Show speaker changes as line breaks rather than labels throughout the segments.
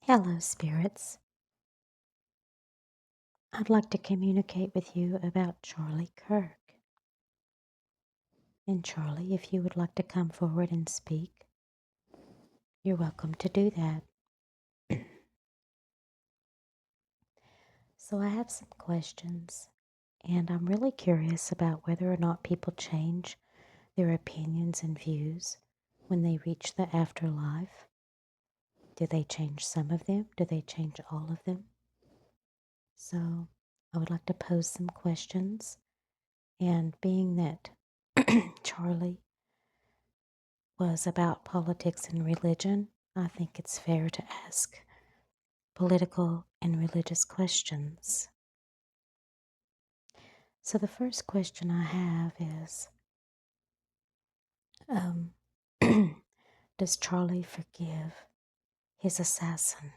Hello, spirits. I'd like to communicate with you about Charlie Kirk. And Charlie, if you would like to come forward and speak, you're welcome to do that. So I have some questions, and I'm really curious about whether or not people change their opinions and views when they reach the afterlife. Do they change some of them? Do they change all of them? So I would like to pose some questions, and being that Charlie was about politics and religion, I think it's fair to ask political and religious questions. So the first question I have is, um, does Charlie forgive his assassin?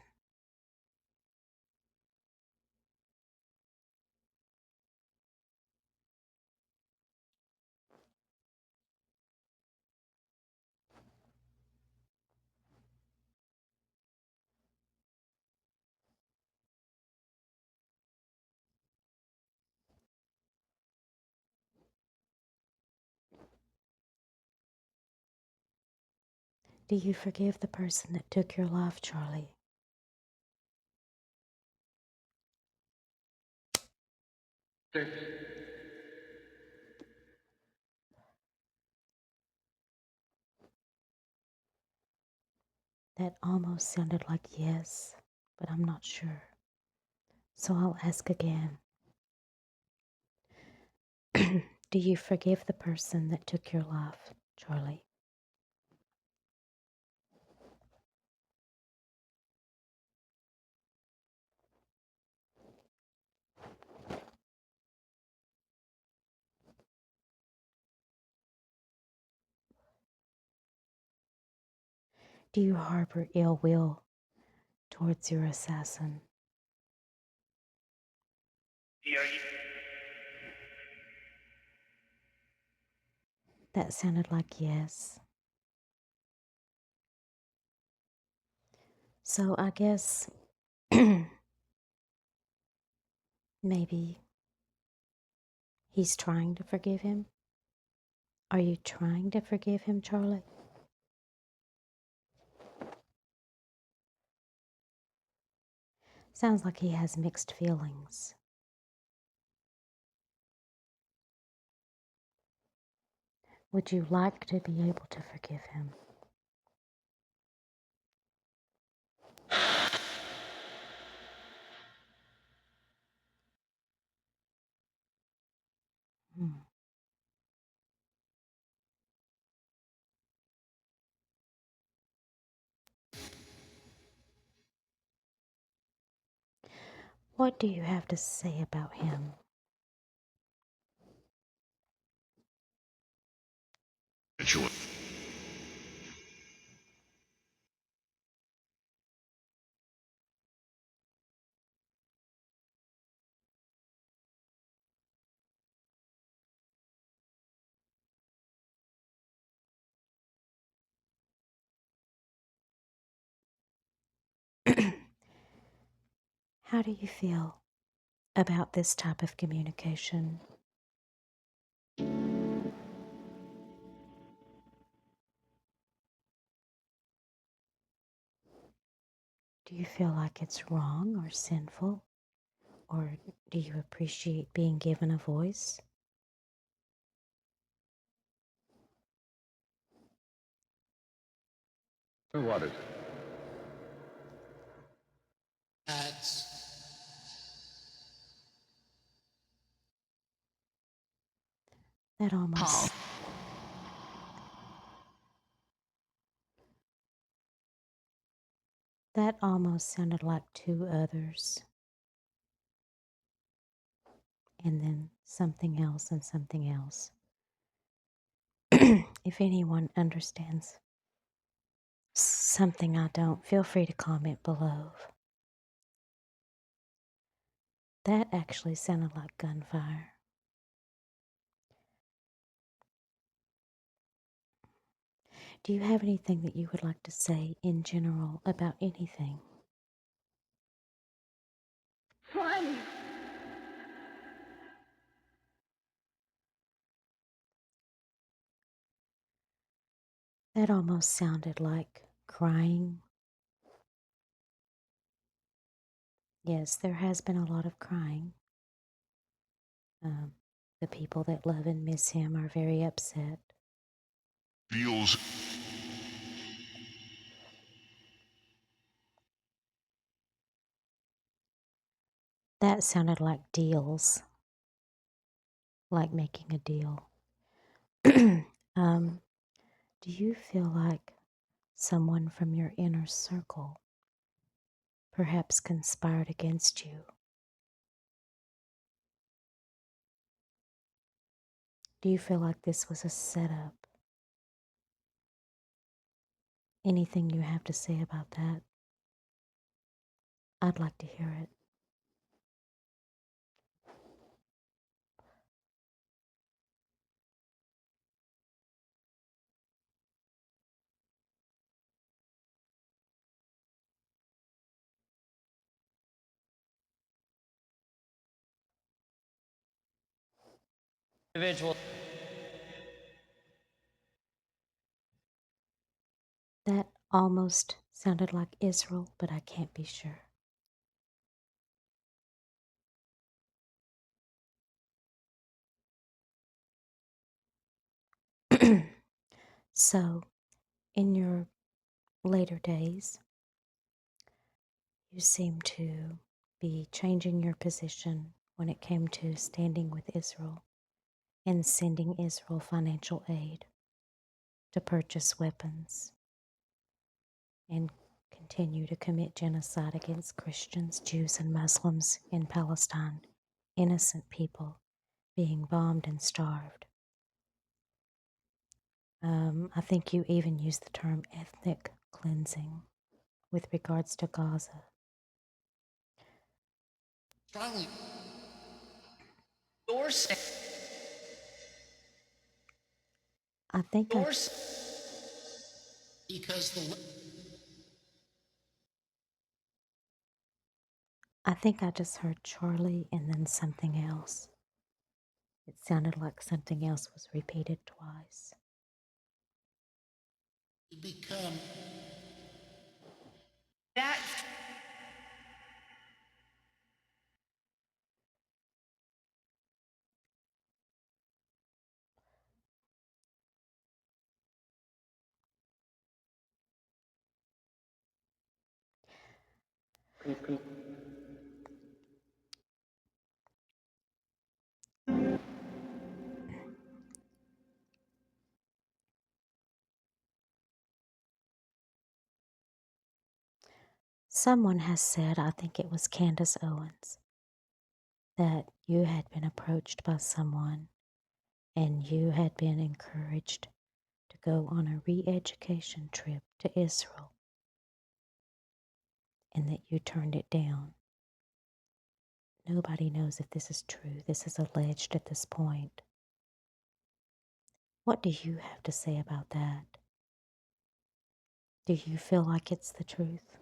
Do you forgive the person that took your life, Charlie? That almost sounded like yes, but I'm not sure. So I'll ask again. Do you forgive the person that took your life, Charlie? Do you harbor ill will towards your assassin? That sounded like yes. So I guess maybe he's trying to forgive him. Are you trying to forgive him, Charlie? Sounds like he has mixed feelings. Would you like to be able to forgive him? Hmm. What do you have to say about him? How do you feel about this type of communication? Do you feel like it's wrong or sinful? Or do you appreciate being given a voice?
What is it?
That almost that almost sounded like two others, and then something else and something else. If anyone understands something I don't, feel free to comment below. That actually sounded like gunfire. Do you have anything that you would like to say in general about anything? That almost sounded like crying. Yes, there has been a lot of crying. The people that love and miss him are very upset.
Feels
That sounded like deals, like making a deal. Do you feel like someone from your inner circle perhaps conspired against you? Do you feel like this was a setup? Anything you have to say about that? I'd like to hear it.
Individual.
That almost sounded like Israel, but I can't be sure. So, in your later days, you seem to be changing your position when it came to standing with Israel and sending Israel financial aid to purchase weapons and continue to commit genocide against Christians, Jews, and Muslims in Palestine, innocent people being bombed and starved. I think you even used the term ethnic cleansing with regards to Gaza.
Strongly endorsing.
I think I,
Because the
I think I just heard Charlie and then something else. It sounded like something else was repeated twice.
become that
Someone has said, I think it was Candace Owens, that you had been approached by someone and you had been encouraged to go on a re education trip to Israel and that you turned it down. Nobody knows if this is true. This is alleged at this point. What do you have to say about that? Do you feel like it's the truth?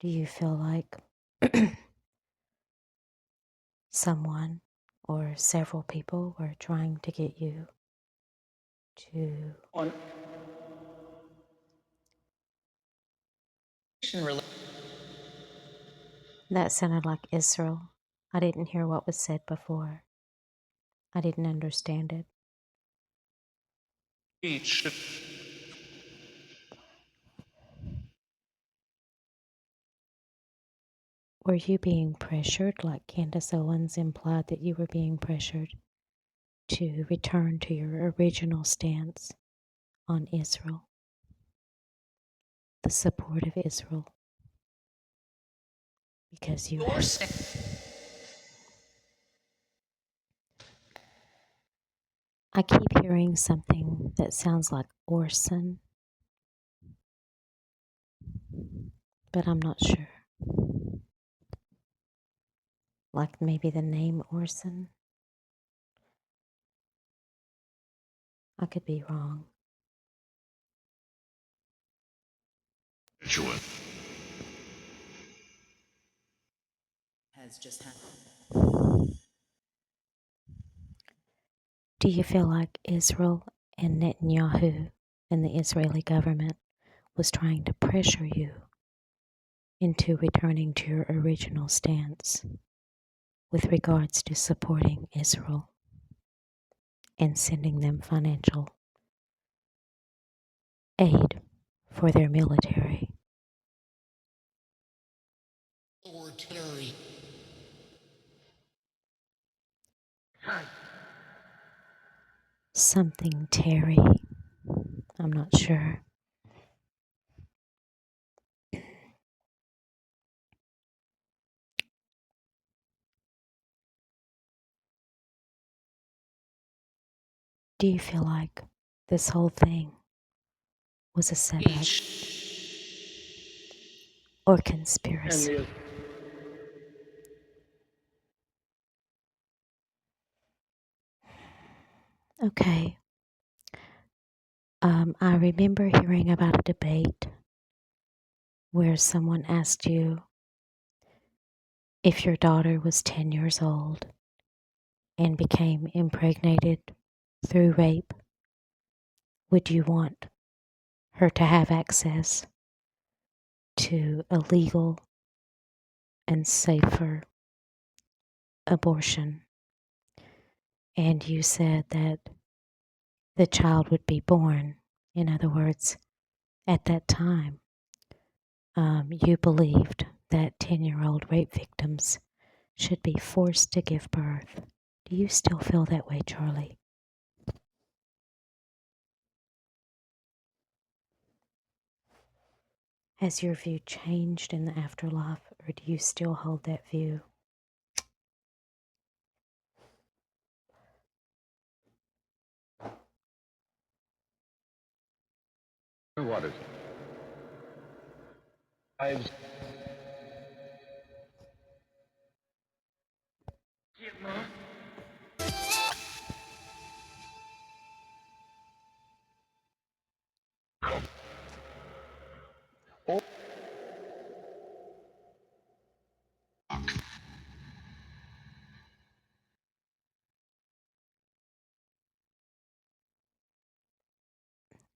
Do you feel like someone or several people were trying to get you to
on
That sounded like Israel. I didn't hear what was said before. I didn't understand it.
each
Were you being pressured, like Candace Owens implied that you were being pressured to return to your original stance on Israel, the support of Israel, because you had. I keep hearing something that sounds like Orson, but I'm not sure. Like maybe the name Orson? I could be wrong.
Excellent.
Has just happened. Do you feel like Israel and Netanyahu and the Israeli government was trying to pressure you into returning to your original stance with regards to supporting Israel and sending them financial aid for their military?
Or Terry?
Something Terry. I'm not sure. Do you feel like this whole thing was a setup or conspiracy? Okay. I remember hearing about a debate where someone asked you if your daughter was 10 years old and became impregnated through rape, would you want her to have access to a legal and safer abortion? And you said that the child would be born. In other words, at that time, you believed that 10-year-old rape victims should be forced to give birth. Do you still feel that way, Charlie? Has your view changed in the afterlife, or do you still hold that view?
What is it? I've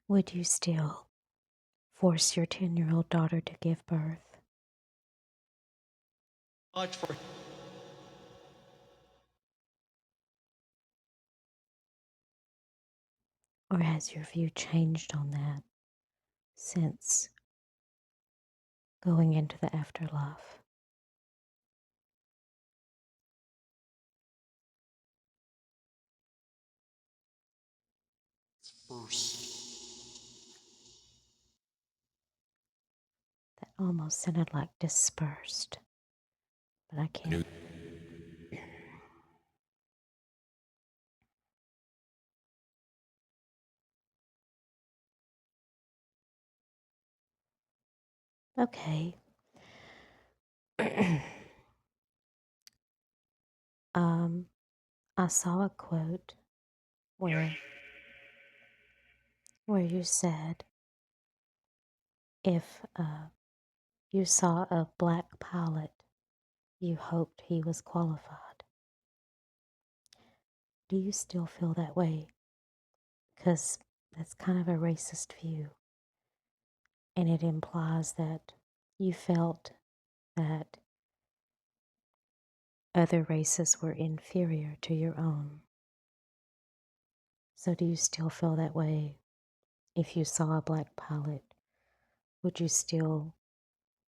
Would you still force your 10-year-old daughter to give birth?
much for
Or has your view changed on that since going into the afterlife?
First.
That almost sounded like dispersed, but I can't. Okay. um, I saw a quote where you said if you saw a black pilot, you hoped he was qualified. Do you still feel that way? Because that's kind of a racist view, and it implies that you felt that other races were inferior to your own. So, do you still feel that way? If you saw a black pilot, would you still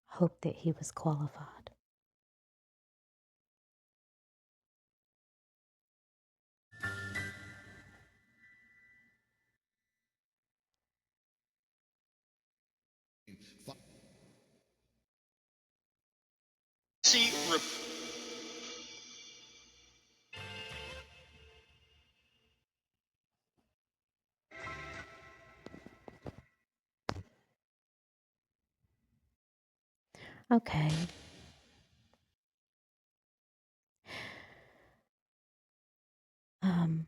hope that he was qualified?
see.
Okay. Um,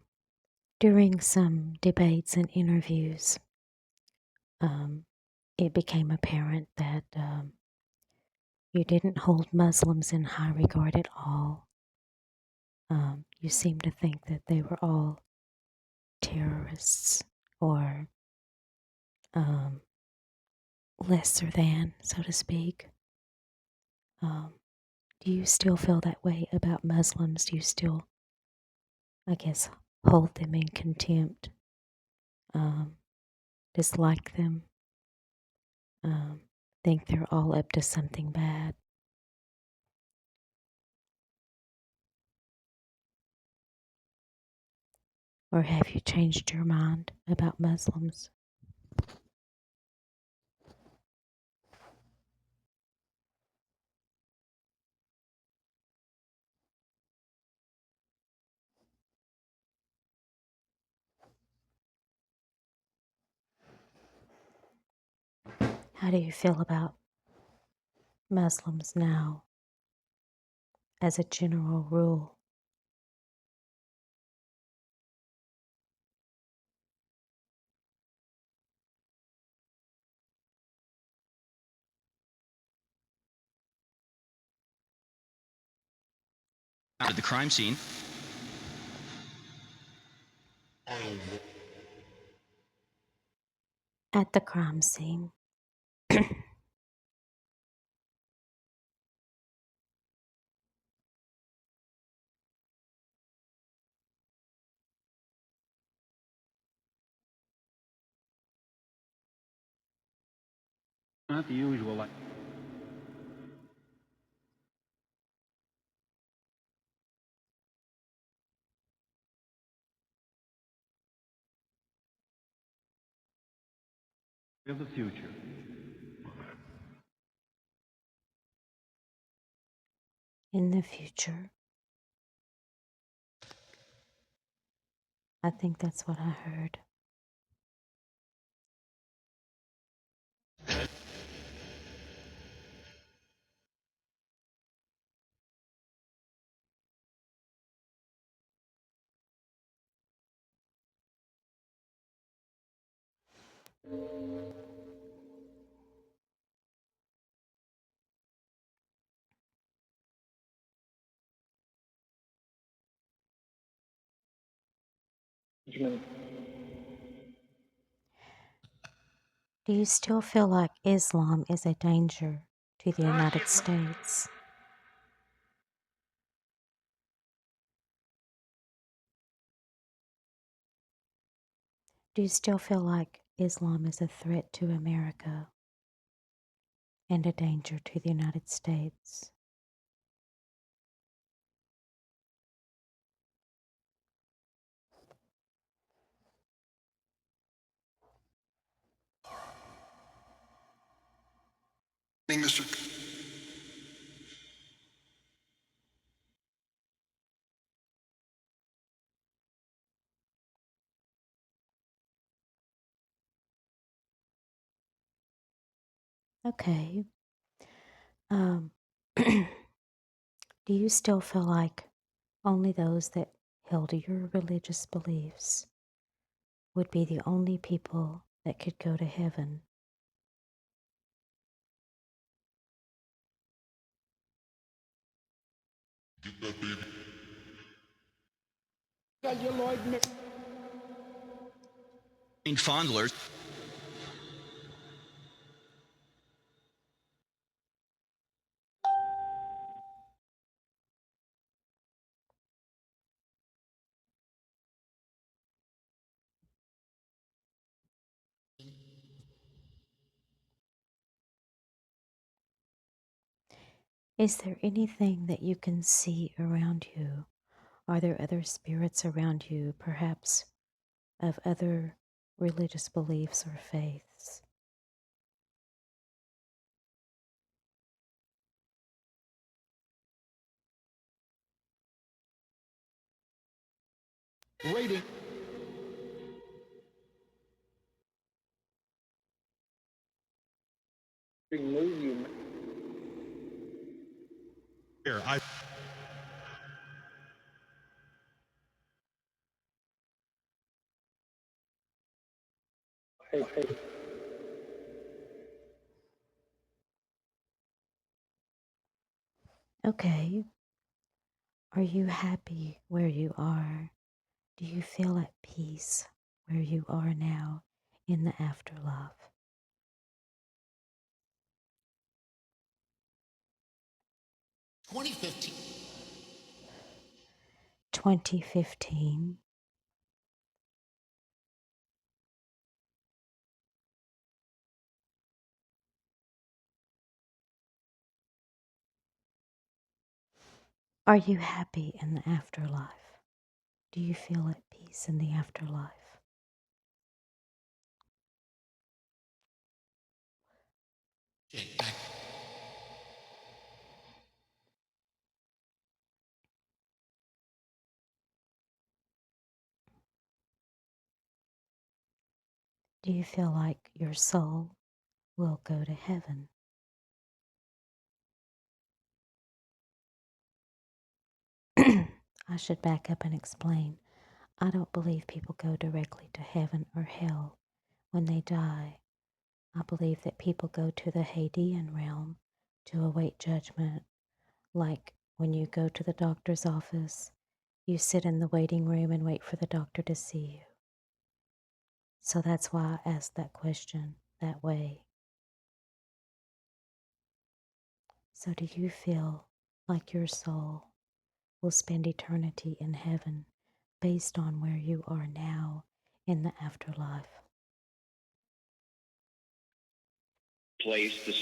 During some debates and interviews, um, it became apparent that you didn't hold Muslims in high regard at all. You seemed to think that they were all terrorists or lesser than, so to speak. Do you still feel that way about Muslims? Do you still, I guess, hold them in contempt, dislike them, think they're all up to something bad? Or have you changed your mind about Muslims? How do you feel about Muslims now as a general rule?
At the crime scene.
At the crime scene,
Not the usual, like, of the future.
in the future, I think that's what I heard. Do you still feel like Islam is a danger to the United States? Do you still feel like Islam is a threat to America and a danger to the United States?
Mr.
Okay. Um, do you still feel like only those that held your religious beliefs would be the only people that could go to heaven?
Fondlers.
Is there anything that you can see around you? Are there other spirits around you, perhaps of other religious beliefs or faiths?
Rating. Remove you.
Here,
Hey.
Okay, are you happy where you are? Do you feel at peace where you are now in the afterlife?
2015.
2015. Are you happy in the afterlife? Do you feel at peace in the afterlife?
Back.
Do you feel like your soul will go to heaven? I should back up and explain. I don't believe people go directly to heaven or hell when they die. I believe that people go to the Hadean realm to await judgment. Like when you go to the doctor's office, you sit in the waiting room and wait for the doctor to see you. So that's why I asked that question that way. So do you feel like your soul will spend eternity in heaven based on where you are now in the afterlife?
Place the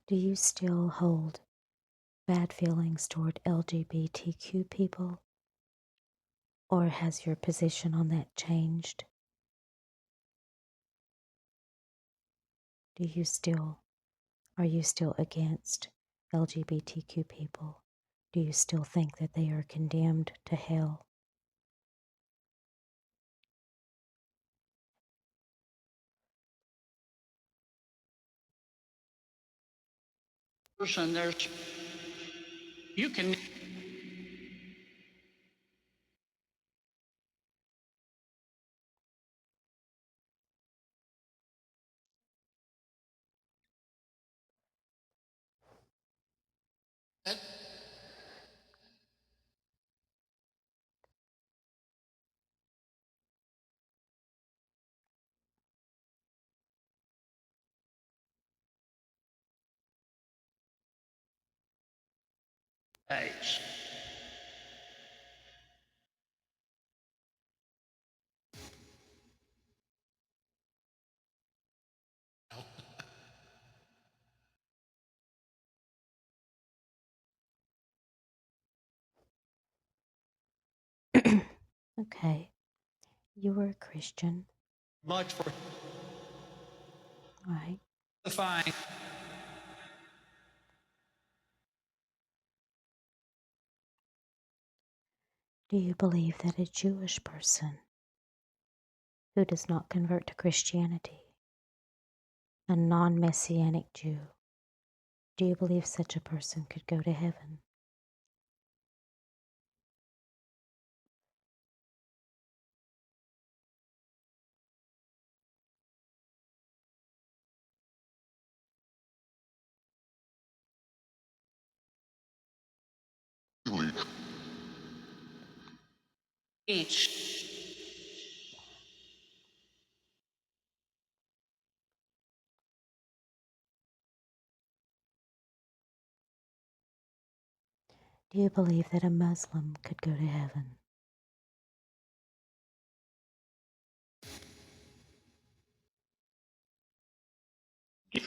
Do you still hold bad feelings toward LGBTQ people? Or has your position on that changed? Do you still Are you still against LGBTQ people? Do you still think that they are condemned to hell?
Person, there's you can
That
age.
Okay, you were a Christian,
Much for
right?
define
Do you believe that a Jewish person who does not convert to Christianity, a non messianic Jew, do you believe such a person could go to heaven?
each.
Do you believe that a Muslim could go to heaven?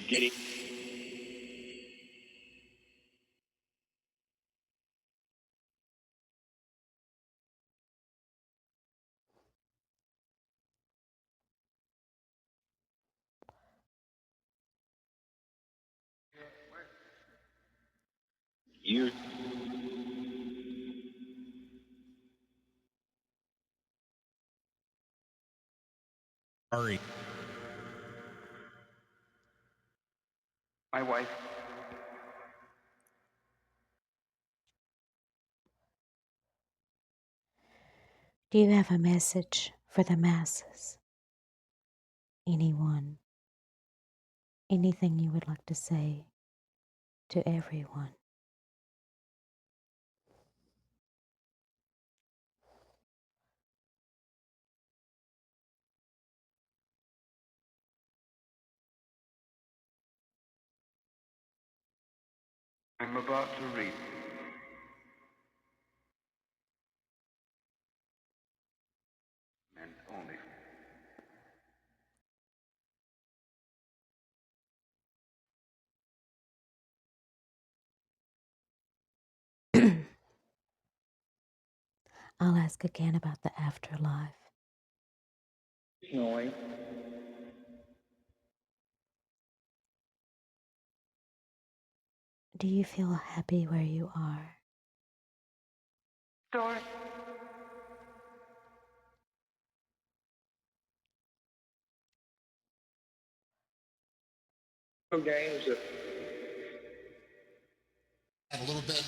getting you.
Ari.
My wife.
Do you have a message for the masses? Anyone? Anything you would like to say to everyone?
I'm about to read. And only.
I'll ask again about the afterlife.
Noise.
Do you feel happy where you are?
Story. Games that
And a little bit.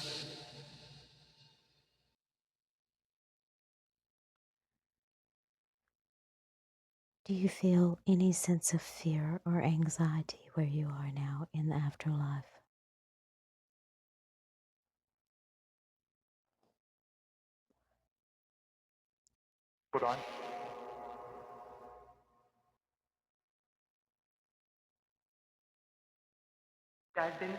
Do you feel any sense of fear or anxiety where you are now in the afterlife?
put on. Dive into.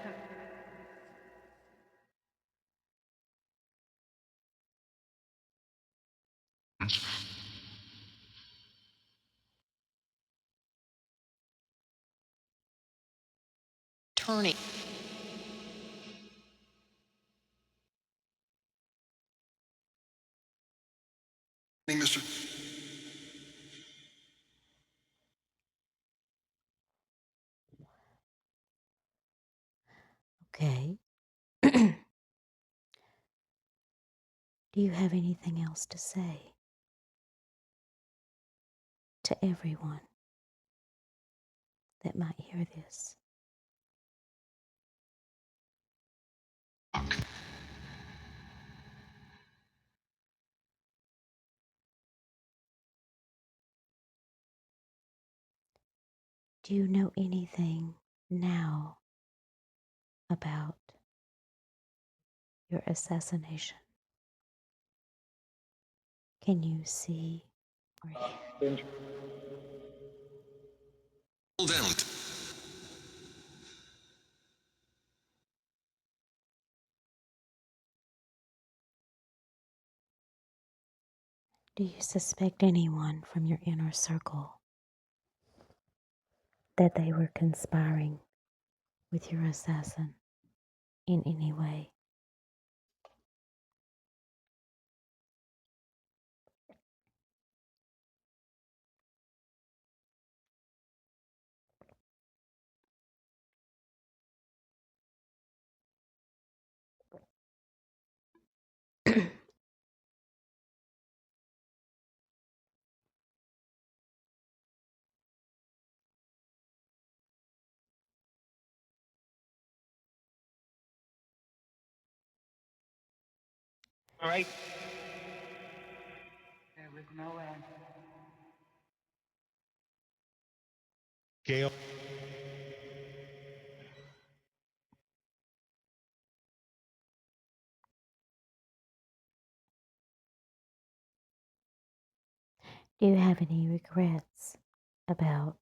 Turning.
Mr.
Okay. Do you have anything else to say to everyone that might hear this? Do you know anything now about your assassination? Can you see or hear?
Hold out.
Do you suspect anyone from your inner circle that they were conspiring with your assassin in any way?
All right. There was no end.
Gail.
Do you have any regrets about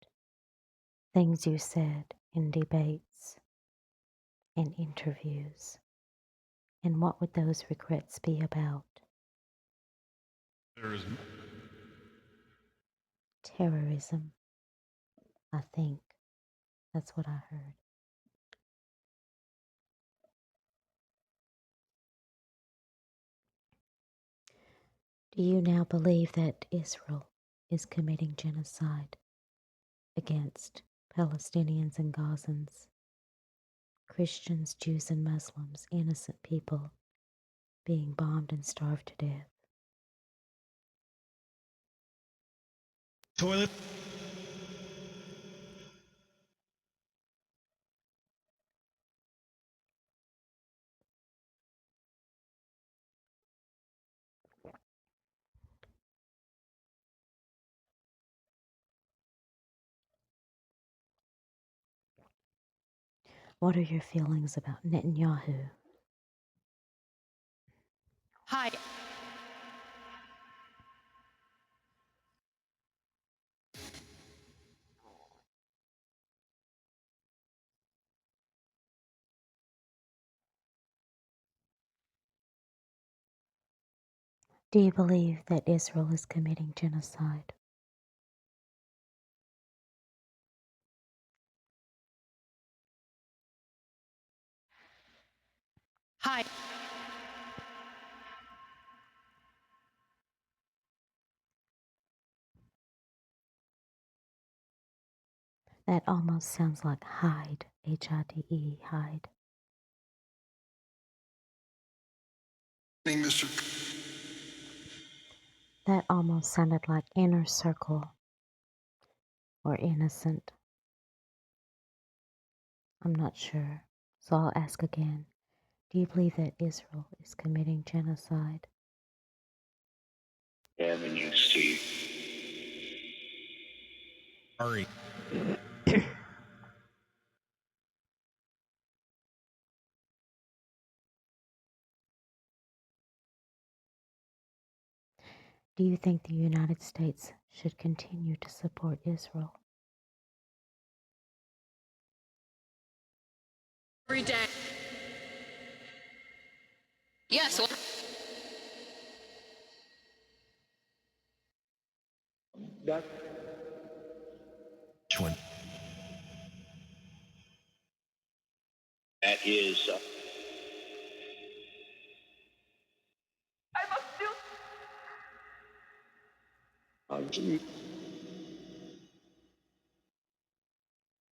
things you said in debates and interviews? And what would those regrets be about?
There is
Terrorism, I think. That's what I heard. Do you now believe that Israel is committing genocide against Palestinians and Gazans, Christians, Jews, and Muslims, innocent people being bombed and starved to death?
toilet.
What are your feelings about Netanyahu?
Hi.
Do you believe that Israel is committing genocide?
Hi.
That almost sounds like hide, Hide, hide.
Mr.
That almost sounded like inner circle or innocent. I'm not sure, so I'll ask again. Do you believe that Israel is committing genocide?
Avenue C.
Ari.
Do you think the United States should continue to support Israel?
Every day. Yes.
That's
Which one?
That is
I must still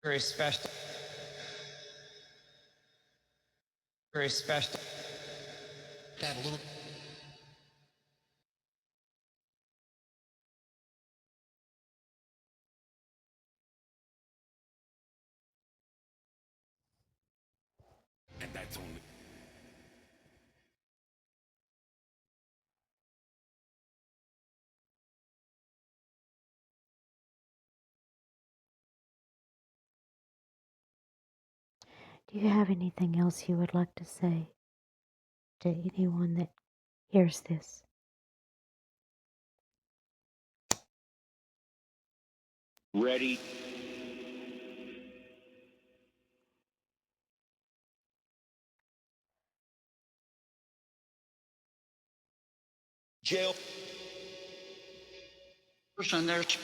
Very special. Very special.
Add a little.
and that's only
Do you have anything else you would like to say to anyone that hears this?
ready. Jail.
Person there's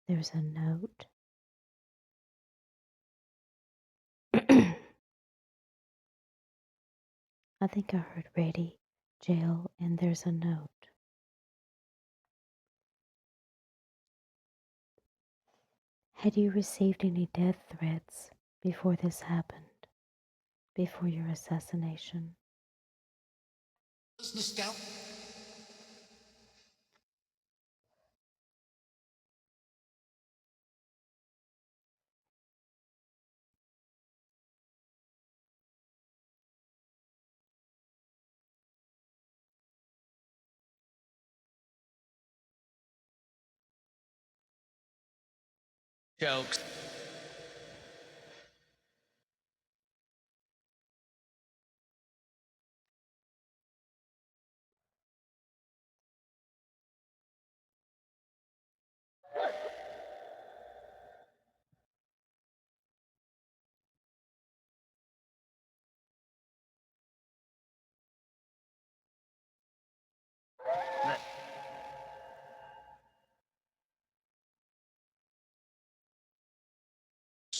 There's a note. I think I heard ready, jail, and there's a note. Had you received any death threats before this happened? Before your assassination?
Business scout.
jokes.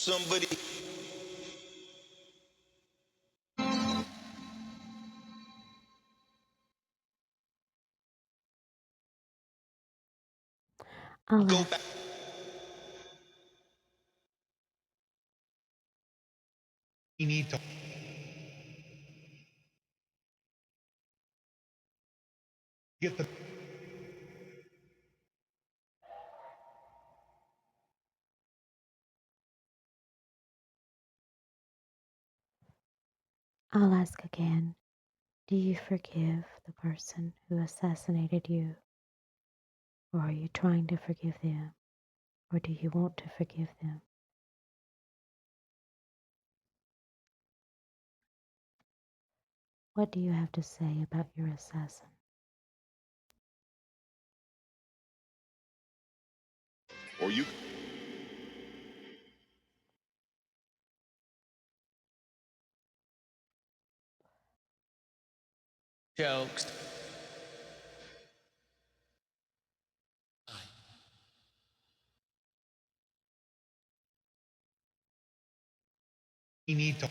Somebody
I'll
go
ask.
back.
You need to get the
I'll ask again. Do you forgive the person who assassinated you? Or are you trying to forgive them? Or do you want to forgive them? What do you have to say about your assassin?
or you
jokes,
We need to.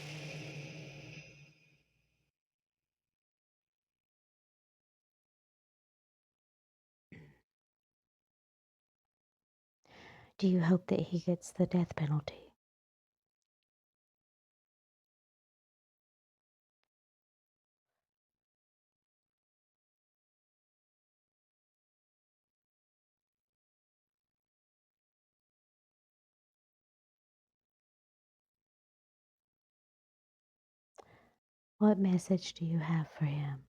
Do you hope that he gets the death penalty? What message do you have for him?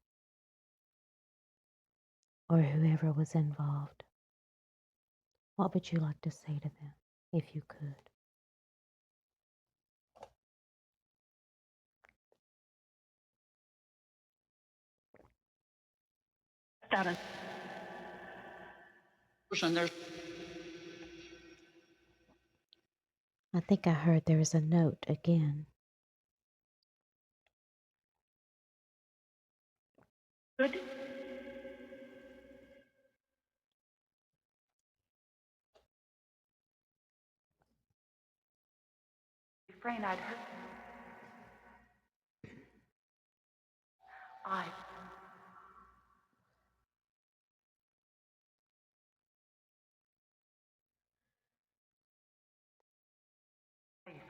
Or whoever was involved? What would you like to say to them, if you could?
Status.
person there.
I think I heard there is a note again.
Good. Refrain, I'd heard. I.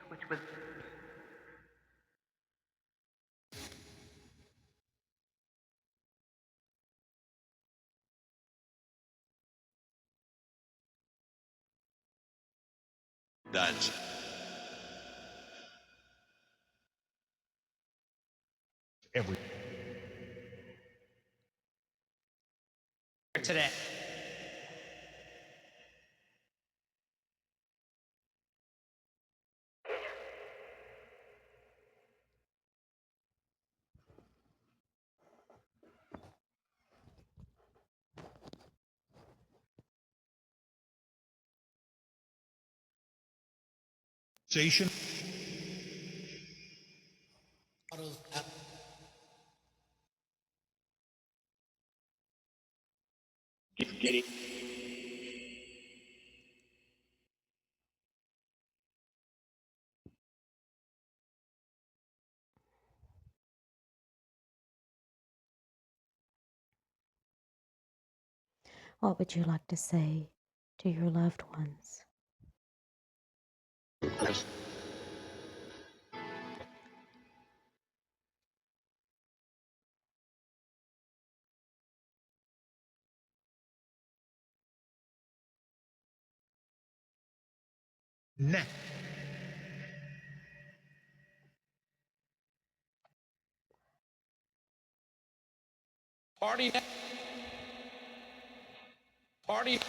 Which was.
that's
Every.
Today.
Station.
getting
What would you like to say to your loved ones?
Neck.
Party. Party.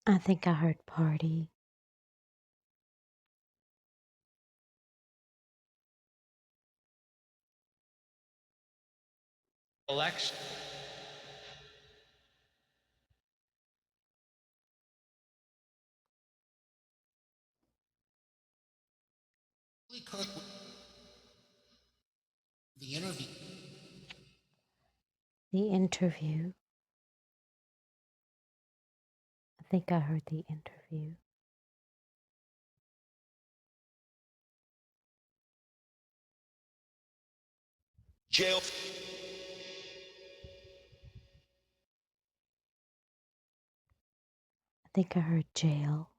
I think I heard party.
Election.
Kirk, the interview.
The interview. I think I heard the interview.
jail.
I think I heard jail.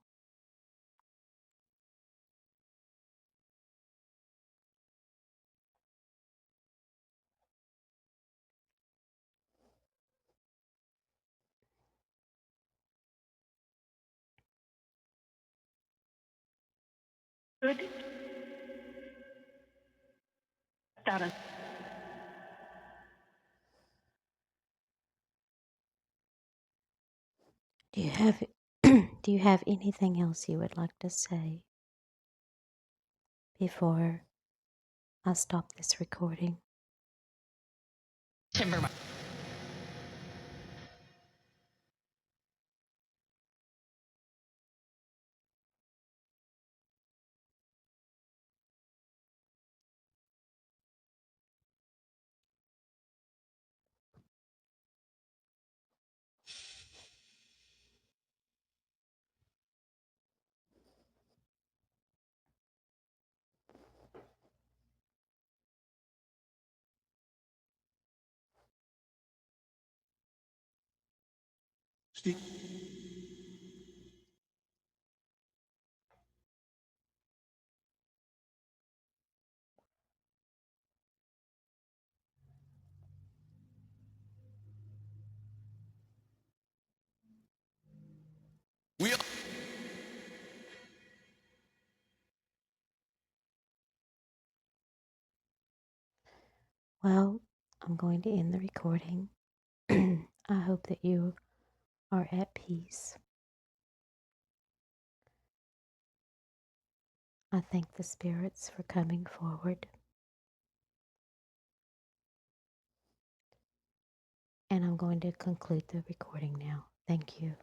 Good. Status.
Do you have do you have anything else you would like to say before I stop this recording?
Timberman.
We are.
Well, I'm going to end the recording. I hope that you are at peace. I thank the spirits for coming forward. And I'm going to conclude the recording now. Thank you.